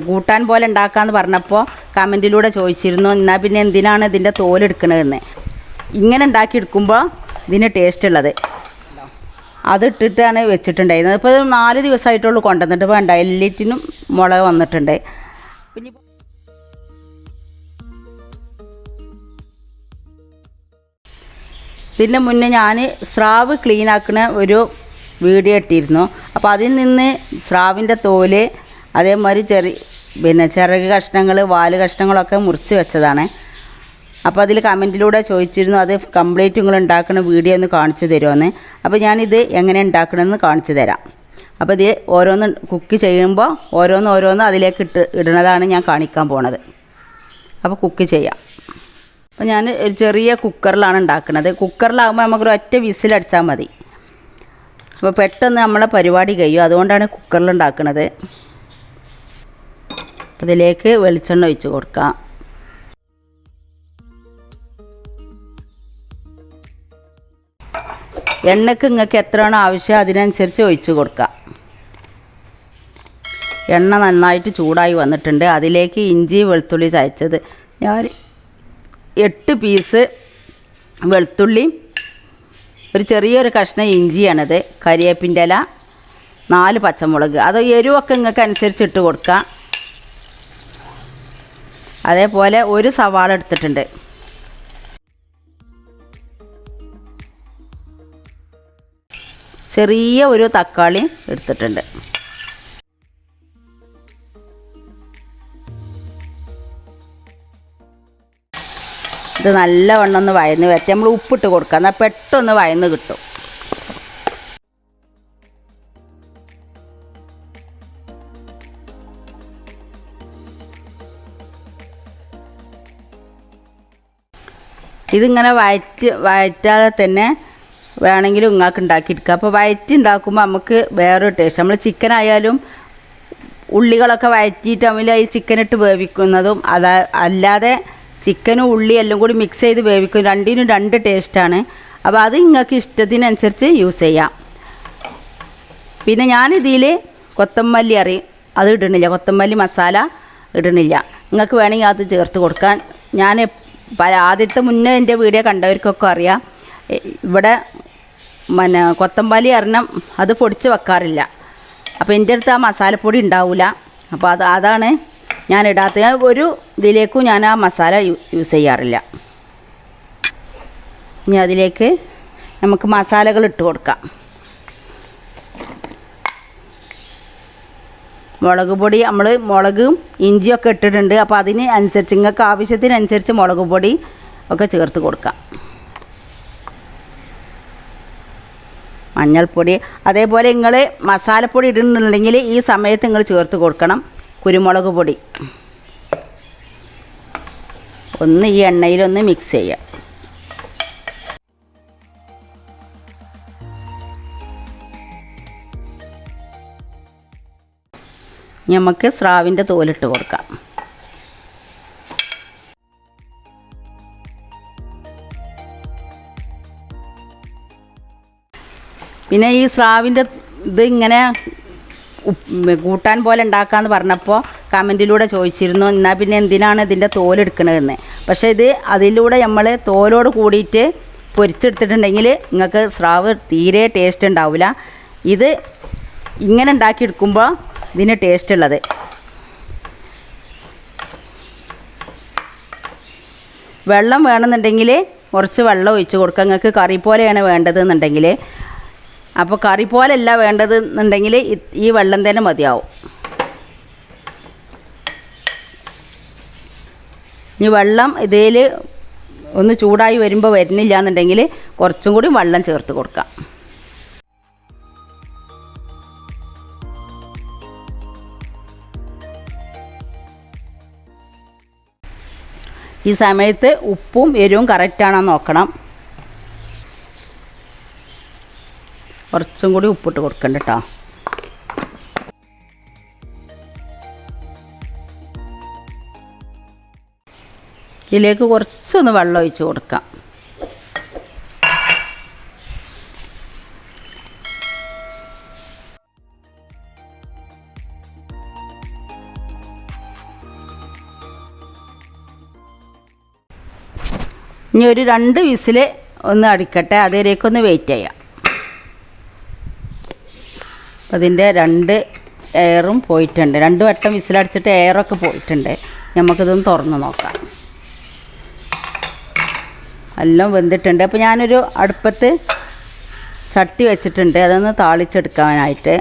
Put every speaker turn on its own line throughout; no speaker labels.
കൂട്ടാൻ പോലെ ഉണ്ടാക്കാമെന്ന് പറഞ്ഞപ്പോൾ കമൻറ്റിലൂടെ ചോദിച്ചിരുന്നു, എന്നാൽ പിന്നെ എന്തിനാണ് ഇതിൻ്റെ തോലെടുക്കണതെന്ന്. ഇങ്ങനെ ഉണ്ടാക്കിയെടുക്കുമ്പോൾ ഇതിന് ടേസ്റ്റ് ഉള്ളത്. അതിട്ടിട്ടാണ് വെച്ചിട്ടുണ്ടായിരുന്നത്. ഇപ്പോൾ 4 ദിവസമായിട്ടുള്ളൂ കൊണ്ടുവന്നിട്ട് വേണ്ട എല്ലാറ്റിനും മുളക് വന്നിട്ടുണ്ട്. പിന്നെ ഇതിന് മുന്നേ ഞാൻ സ്രാവ് ക്ലീൻ ആക്കുന്ന ഒരു വീഡിയോ ഇട്ടിരുന്നു. അപ്പോൾ അതിൽ നിന്ന് സ്രാവിൻ്റെ തോല് അതേമാതിരി ചിറക് കഷ്ണങ്ങൾ വാല് കഷ്ണങ്ങളൊക്കെ മുറിച്ച് വെച്ചതാണ്. അപ്പോൾ അതിൽ കമൻറ്റിലൂടെ ചോദിച്ചിരുന്നു അത് കംപ്ലീറ്റ് നിങ്ങൾ ഉണ്ടാക്കുന്ന വീഡിയോ ഒന്ന് കാണിച്ചു തരുമെന്ന്. അപ്പോൾ ഞാനിത് എങ്ങനെ ഉണ്ടാക്കണമെന്ന് കാണിച്ചു തരാം. അപ്പോൾ ഇത് ഓരോന്ന് കുക്ക് ചെയ്യുമ്പോൾ ഓരോന്ന് അതിലേക്ക് ഇടുന്നതാണ് ഞാൻ കാണിക്കാൻ പോണത്. അപ്പോൾ കുക്ക് ചെയ്യാം. അപ്പോൾ ഞാൻ ഒരു ചെറിയ കുക്കറിലാണ് ഉണ്ടാക്കുന്നത്. കുക്കറിലാകുമ്പോൾ നമുക്കൊരു ഒറ്റ വിസിലടിച്ചാൽ മതി. അപ്പോൾ പെട്ടെന്ന് നമ്മളെ പരിപാടി കഴിയും. അതുകൊണ്ടാണ് കുക്കറിൽ ഉണ്ടാക്കുന്നത്. അപ്പോൾ ഇതിലേക്ക് വെളിച്ചെണ്ണ ഒഴിച്ച് കൊടുക്കാം. എണ്ണയ്ക്ക് നിങ്ങൾക്ക് എത്രയാണോ ആവശ്യം അതിനനുസരിച്ച് ഒഴിച്ച് കൊടുക്കുക. എണ്ണ നന്നായിട്ട് ചൂടായി വന്നിട്ടുണ്ട്. അതിലേക്ക് ഇഞ്ചി വെളുത്തുള്ളി ചതച്ചത് ഞാൻ 8 പീസ് വെളുത്തുള്ളി, ഒരു ചെറിയൊരു കഷ്ണം ഇഞ്ചിയാണിത്, കരിവേപ്പിൻ്റെ ഇല, 4 പച്ചമുളക്. അത് എരിവൊക്കെ നിങ്ങൾക്ക് അനുസരിച്ച് ഇട്ട് കൊടുക്കുക. അതേപോലെ ഒരു സവാള എടുത്തിട്ടുണ്ട്. ചെറിയ ഒരു തക്കാളി എടുത്തിട്ടുണ്ട്. ഇത് നല്ലവണ്ണം ഒന്ന് വഴന്ന് വരട്ടെ. നമ്മൾ ഉപ്പിട്ട് കൊടുക്കുക, എന്നാൽ പെട്ടെന്ന് വഴന്ന് കിട്ടും. ഇതിങ്ങനെ വഴറ്റാതെ തന്നെ വേണമെങ്കിലും നിങ്ങൾക്ക് ഉണ്ടാക്കിയെടുക്കുക. അപ്പോൾ വഴറ്റി ഉണ്ടാക്കുമ്പോൾ നമുക്ക് വേറൊരു ടേസ്റ്റ്. നമ്മൾ ചിക്കൻ ആയാലും ഉള്ളികളൊക്കെ വഴറ്റിയിട്ട് തമ്മിൽ ഈ ചിക്കനിട്ട് വേവിക്കുന്നതും അല്ലാതെ ചിക്കനും ഉള്ളി എല്ലാം കൂടി മിക്സ് ചെയ്ത് വേവിക്കും. രണ്ടിനും 2 ടേസ്റ്റാണ്. അപ്പോൾ അത് നിങ്ങൾക്ക് ഇഷ്ടത്തിനനുസരിച്ച് യൂസ് ചെയ്യാം. പിന്നെ ഞാനിതിൽ കൊത്തമല്ലി അത് ഇടണില്ല, കൊത്തമല്ലി മസാല ഇടണില്ല. നിങ്ങൾക്ക് വേണമെങ്കിൽ അത് ചേർത്ത് കൊടുക്കാൻ. ഞാൻ ആദ്യത്തെ മുന്നേ എൻ്റെ വീഡിയോ കണ്ടവർക്കൊക്കെ അറിയാം, ഇവിടെ കൊത്തമ്പാലി അത് പൊടിച്ച് വെക്കാറില്ല. അപ്പോൾ എൻ്റെ അടുത്ത് ആ മസാലപ്പൊടി ഉണ്ടാവില്ല. അപ്പോൾ അതാണ് ഞാൻ ഇടാത്ത. ഒരു ഇതിലേക്കും ഞാൻ ആ മസാല യൂസ് ചെയ്യാറില്ല. ഇനി അതിലേക്ക് നമുക്ക് മസാലകൾ ഇട്ട് കൊടുക്കാം. മുളക് പൊടി നമ്മൾ മുളകും ഇഞ്ചിയൊക്കെ ഇട്ടിട്ടുണ്ട്. അപ്പോൾ അതിന് അനുസരിച്ച് നിങ്ങൾക്ക് ആവശ്യത്തിനനുസരിച്ച് മുളക് പൊടി ഒക്കെ ചേർത്ത് കൊടുക്കാം. മഞ്ഞൾപ്പൊടി അതേപോലെ നിങ്ങൾ മസാലപ്പൊടി ഇടുന്നുണ്ടെങ്കിൽ ഈ സമയത്ത് നിങ്ങൾ ചേർത്ത് കൊടുക്കണം. കുരുമുളക് പൊടി ഒന്ന് ഈ എണ്ണയിലൊന്ന് മിക്സ് ചെയ്യാം. നമുക്ക് സ്രാവിൻ്റെ തോലിട്ട് കൊടുക്കാം. പിന്നെ ഈ സ്രാവിൻ്റെ ഇങ്ങനെ കൂട്ടാൻ പോലെ ഉണ്ടാക്കാമെന്ന് പറഞ്ഞപ്പോൾ കമൻറ്റിലൂടെ ചോദിച്ചിരുന്നു, എന്നാൽ പിന്നെ എന്തിനാണ് ഇതിൻ്റെ തോലെടുക്കണതെന്ന്. പക്ഷേ ഇത് അതിലൂടെ നമ്മൾ തോലോട് കൂടിയിട്ട് പൊരിച്ചെടുത്തിട്ടുണ്ടെങ്കിൽ നിങ്ങൾക്ക് സ്രാവ് തീരെ ടേസ്റ്റ് ഉണ്ടാവില്ല. ഇത് ഇങ്ങനെ ഉണ്ടാക്കിയെടുക്കുമ്പോൾ ഇതിന് ടേസ്റ്റ് ഉള്ളത്. വെള്ളം വേണമെന്നുണ്ടെങ്കിൽ കുറച്ച് വെള്ളം ഒഴിച്ച് കൊടുക്കുക. നിങ്ങൾക്ക് കറി പോലെയാണ് വേണ്ടതെന്നുണ്ടെങ്കിൽ. അപ്പോൾ കറി പോലെയല്ല വേണ്ടത് എന്നുണ്ടെങ്കിൽ ഈ വെള്ളം തന്നെ മതിയാവും. ഇനി വെള്ളം ഇതിൽ ഒന്ന് ചൂടായി വരുന്നില്ല എന്നുണ്ടെങ്കിൽ കുറച്ചും കൂടി വെള്ളം ചേർത്ത് കൊടുക്കാം. ഈ സമയത്ത് ഉപ്പും എരിവും കറക്റ്റാണോ നോക്കണം. കുറച്ചും കൂടി ഉപ്പിട്ട് കൊടുക്കണ്ട കേട്ടോ. ഇതിലേക്ക് കുറച്ചൊന്ന് വെള്ളം ഒഴിച്ച് കൊടുക്കാം. ഇനി ഒരു 2 വിസിൽ ഒന്ന് അടിക്കട്ടെ, അതുവരേക്കൊന്ന് വെയിറ്റ് ചെയ്യാം. അപ്പോൾ അതിൻ്റെ 2 എയറും പോയിട്ടുണ്ട്. 2 വട്ടം വിസിലടിച്ചിട്ട് എയറൊക്കെ പോയിട്ടുണ്ട്. നമുക്കിതൊന്ന് തുറന്ന് നോക്കാം. എല്ലാം വെന്തിട്ടുണ്ട്. അപ്പോൾ ഞാനൊരു അടുപ്പത്ത് ചട്ടി വെച്ചിട്ടുണ്ട്, അതൊന്ന് താളിച്ചെടുക്കാനായിട്ട്.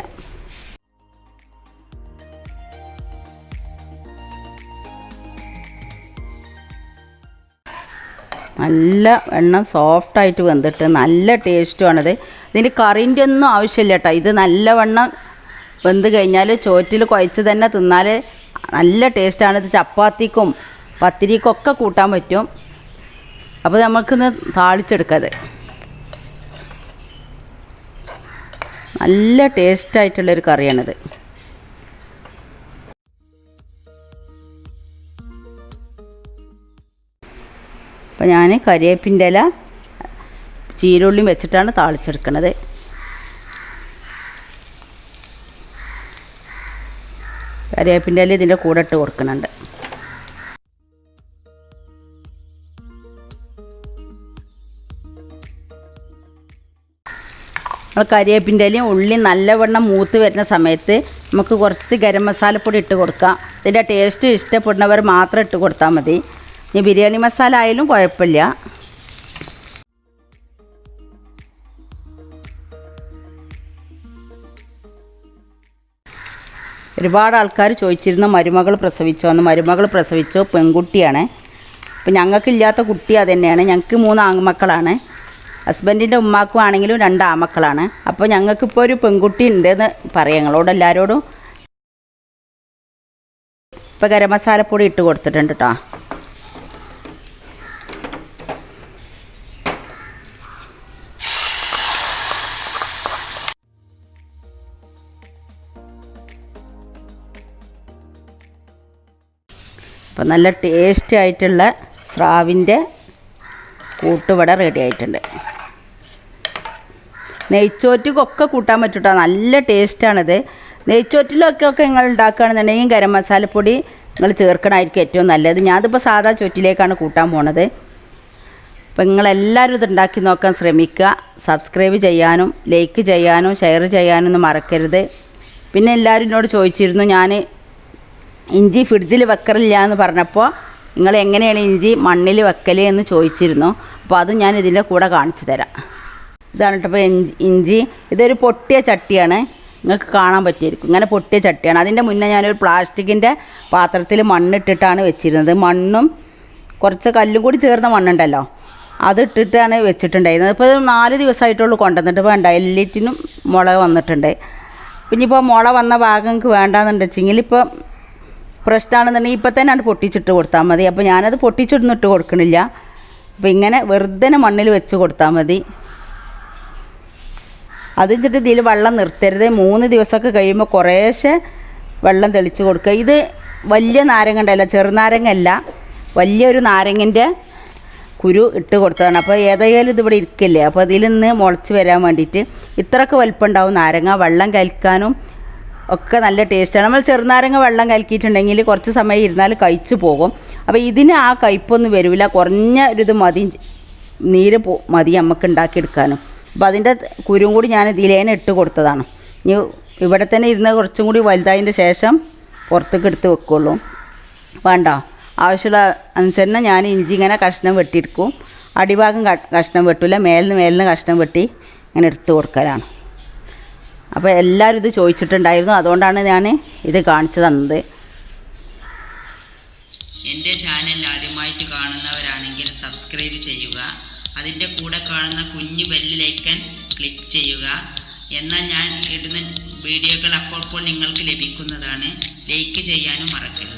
നല്ല എണ്ണ സോഫ്റ്റായിട്ട് വെന്തിട്ട് നല്ല ടേസ്റ്റുമാണിത്. ഇതിന് കറിൻ്റെ ഒന്നും ആവശ്യമില്ല കേട്ടോ. ഇത് നല്ലവണ്ണം വെന്ത് കഴിഞ്ഞാൽ ചോറ്റിൽ കുഴച്ച് തന്നെ തിന്നാൽ നല്ല ടേസ്റ്റാണ്. ഇത് ചപ്പാത്തിക്കും പത്തിരിക്കൊക്കെ കൂട്ടാൻ പറ്റും. അപ്പോൾ നമുക്കൊന്ന് താളിച്ചെടുക്കത്. നല്ല ടേസ്റ്റായിട്ടുള്ളൊരു കറിയാണിത്. അപ്പോൾ ഞാൻ കരിവേപ്പിൻ്റെ ഇല ചീരുള്ളിയും വെച്ചിട്ടാണ് താളിച്ചെടുക്കുന്നത്. കരിവേപ്പിൻ്റെ ഇല ഇതിൻ്റെ കൂടെ ഇട്ട് കൊടുക്കുന്നുണ്ട്. കരിവേപ്പിൻ്റെ ഇലയും ഉള്ളിയും നല്ലവണ്ണം മൂത്ത് വരുന്ന സമയത്ത് നമുക്ക് കുറച്ച് ഗരം മസാലപ്പൊടി ഇട്ട് കൊടുക്കാം. ഇതിൻ്റെ ടേസ്റ്റ് ഇഷ്ടപ്പെടുന്നവർ മാത്രം ഇട്ട് കൊടുത്താൽ മതി. ഇനി ബിരിയാണി മസാല ആയാലും കുഴപ്പമില്ല. ഒരുപാട് ആൾക്കാർ ചോദിച്ചിരുന്നു മരുമകൾ പ്രസവിച്ചോ എന്ന്. മരുമകൾ പ്രസവിച്ചോ, പെൺകുട്ടിയാണ്. ഇപ്പം ഞങ്ങൾക്കില്ലാത്ത കുട്ടി അത് തന്നെയാണ്. ഞങ്ങൾക്ക് 3 ആൺമക്കളാണ്. ഹസ്ബൻഡിൻ്റെ ഉമ്മാക്കും ആണെങ്കിലും 2 ആൺമക്കളാണ്. അപ്പോൾ ഞങ്ങൾക്കിപ്പോൾ ഒരു പെൺകുട്ടി ഉണ്ടെന്ന് പറയാം ഞങ്ങളോട് എല്ലാവരോടും. ഇപ്പോൾ ഗരം മസാലപ്പൊടി ഇട്ട് കൊടുത്തിട്ടുണ്ട് കേട്ടോ. അപ്പോൾ നല്ല ടേസ്റ്റി ആയിട്ടുള്ള സ്രാവിൻ്റെ കൂട്ടുവട റെഡി ആയിട്ടുണ്ട്. നെയ്ച്ചോറ്റിക്കൊക്കെ കൂട്ടാൻ പറ്റൂട്ടോ. നല്ല ടേസ്റ്റാണിത്. നെയ്ച്ചോറ്റിലൊക്കെ നിങ്ങൾ ഉണ്ടാക്കുകയാണെന്നുണ്ടെങ്കിൽ ഗരം മസാലപ്പൊടി നിങ്ങൾ ചേർക്കണമായിരിക്കും ഏറ്റവും നല്ലത്. ഞാനിപ്പോൾ സാധാ ചോറ്റിലേക്കാണ് കൂട്ടാൻ പോണത്. അപ്പോൾ നിങ്ങളെല്ലാവരും ഇത് ഉണ്ടാക്കി നോക്കാൻ ശ്രമിക്കുക. സബ്സ്ക്രൈബ് ചെയ്യാനും ലൈക്ക് ചെയ്യാനും ഷെയർ ചെയ്യാനും ഒന്നും മറക്കരുത്. പിന്നെ എല്ലാവരും എന്നോട് ചോദിച്ചിരുന്നു ഞാൻ ഇഞ്ചി ഫ്രിഡ്ജിൽ വെക്കറില്ല എന്ന് പറഞ്ഞപ്പോൾ നിങ്ങൾ എങ്ങനെയാണ് ഇഞ്ചി മണ്ണിൽ വെക്കൽ എന്ന് ചോദിച്ചിരുന്നു. അപ്പോൾ അത് ഞാൻ ഇതിൻ്റെ കൂടെ കാണിച്ചു തരാം. ഇതാണ് കേട്ടോ. ഇപ്പോൾ ഇഞ്ചി ഇതൊരു പൊട്ടിയ ചട്ടിയാണ്. നിങ്ങൾക്ക് കാണാൻ പറ്റിയിരിക്കും. ഇങ്ങനെ പൊട്ടിയ ചട്ടിയാണ്. അതിൻ്റെ മുന്നേ ഞാനൊരു പ്ലാസ്റ്റിക്കിൻ്റെ പാത്രത്തിൽ മണ്ണിട്ടിട്ടാണ് വെച്ചിരുന്നത്. മണ്ണും കുറച്ച് കല്ലും കൂടി ചേർന്ന മണ്ണുണ്ടല്ലോ, അതിട്ടിട്ടാണ് വെച്ചിട്ടുണ്ടായിരുന്നത്. ഇപ്പോൾ 4 ദിവസമായിട്ടുള്ളൂ കൊണ്ടുവന്നിട്ട്. വേണ്ട, എല്ലാറ്റിനും മുള വന്നിട്ടുണ്ട്. പിന്നെ ഇപ്പോൾ മുള വന്ന ഭാഗം നിങ്ങൾക്ക് വേണ്ടാന്നുണ്ടെച്ചെങ്കിൽ ഇപ്പോൾ പ്രശ്നമാണെന്നുണ്ടെങ്കിൽ ഇപ്പം തന്നെ പൊട്ടിച്ചിട്ട് കൊടുത്താൽ മതി. അപ്പോൾ ഞാനത് പൊട്ടിച്ചിട്ടൊന്നും ഇട്ട് കൊടുക്കണില്ല. അപ്പോൾ ഇങ്ങനെ വെറുതെ മണ്ണിൽ വെച്ച് കൊടുത്താൽ മതി. അത് വെച്ചിട്ട് ഇതിൽ വെള്ളം നിർത്തരുത്. 3 ദിവസമൊക്കെ കഴിയുമ്പോൾ കുറേശ്ശെ വെള്ളം തെളിച്ച് കൊടുക്കുക. ഇത് വലിയ നാരങ്ങ ഉണ്ടല്ലോ, ചെറുനാരങ്ങ അല്ല, വലിയൊരു നാരങ്ങൻ്റെ കുരു ഇട്ട് കൊടുത്തതാണ്. അപ്പോൾ ഏതായാലും ഇതിവിടെ ഇരിക്കില്ലേ, അപ്പോൾ അതിൽ നിന്ന് മുളച്ച് വരാൻ വേണ്ടിയിട്ട് ഇത്രയൊക്കെ വലിപ്പം ഉണ്ടാവും നാരങ്ങ. വെള്ളം കലക്കാനും ഒക്കെ നല്ല ടേസ്റ്റാണ്. നമ്മൾ ചെറുനാരങ്ങ വെള്ളം കലക്കിയിട്ടുണ്ടെങ്കിൽ കുറച്ച് സമയം ഇരുന്നാൽ കഴിച്ചു പോകും. അപ്പോൾ ഇതിന് ആ കയ്പൊന്നും വരില്ല. കുറഞ്ഞ ഒരിത് മതി, നീര് മതി നമുക്ക് ഉണ്ടാക്കിയെടുക്കാനും. അപ്പോൾ അതിൻ്റെ കുരുവും കൂടി ഞാൻ ഇതിലേനെ ഇട്ട് കൊടുത്തതാണ്. ഇനി ഇവിടെ തന്നെ ഇരുന്ന് കുറച്ചും കൂടി വലുതായതിൻ്റെ ശേഷം പുറത്തേക്ക് എടുത്ത് വെക്കുള്ളൂ. വേണ്ട, ആവശ്യമുള്ള അനുസരണം ഞാൻ ഇഞ്ചി ഇങ്ങനെ കഷ്ണം വെട്ടിയെടുക്കും. അടിഭാഗം കഷ്ണം വെട്ടില്ല, മേലിന് കഷ്ണം വെട്ടി ഇങ്ങനെ എടുത്ത് കൊടുക്കലാണ്. അപ്പോൾ എല്ലാവരും ഇത് ചോദിച്ചിട്ടുണ്ടായിരുന്നു, അതുകൊണ്ടാണ് ഞാൻ ഇത് കാണിച്ചു തന്നത്.
എൻ്റെ ചാനൽ ആദ്യമായിട്ട് കാണുന്നവരാണെങ്കിൽ സബ്സ്ക്രൈബ് ചെയ്യുക. അതിൻ്റെ കൂടെ കാണുന്ന കുഞ്ഞു ബെല്ലിലേക്കൻ ക്ലിക്ക് ചെയ്യുക. എന്നാൽ ഞാൻ ഇടുന്ന വീഡിയോകൾ അപ്പോൾ നിങ്ങൾക്ക് ലഭിക്കുന്നതാണ്. ലൈക്ക് ചെയ്യാനും മറക്കരുത്.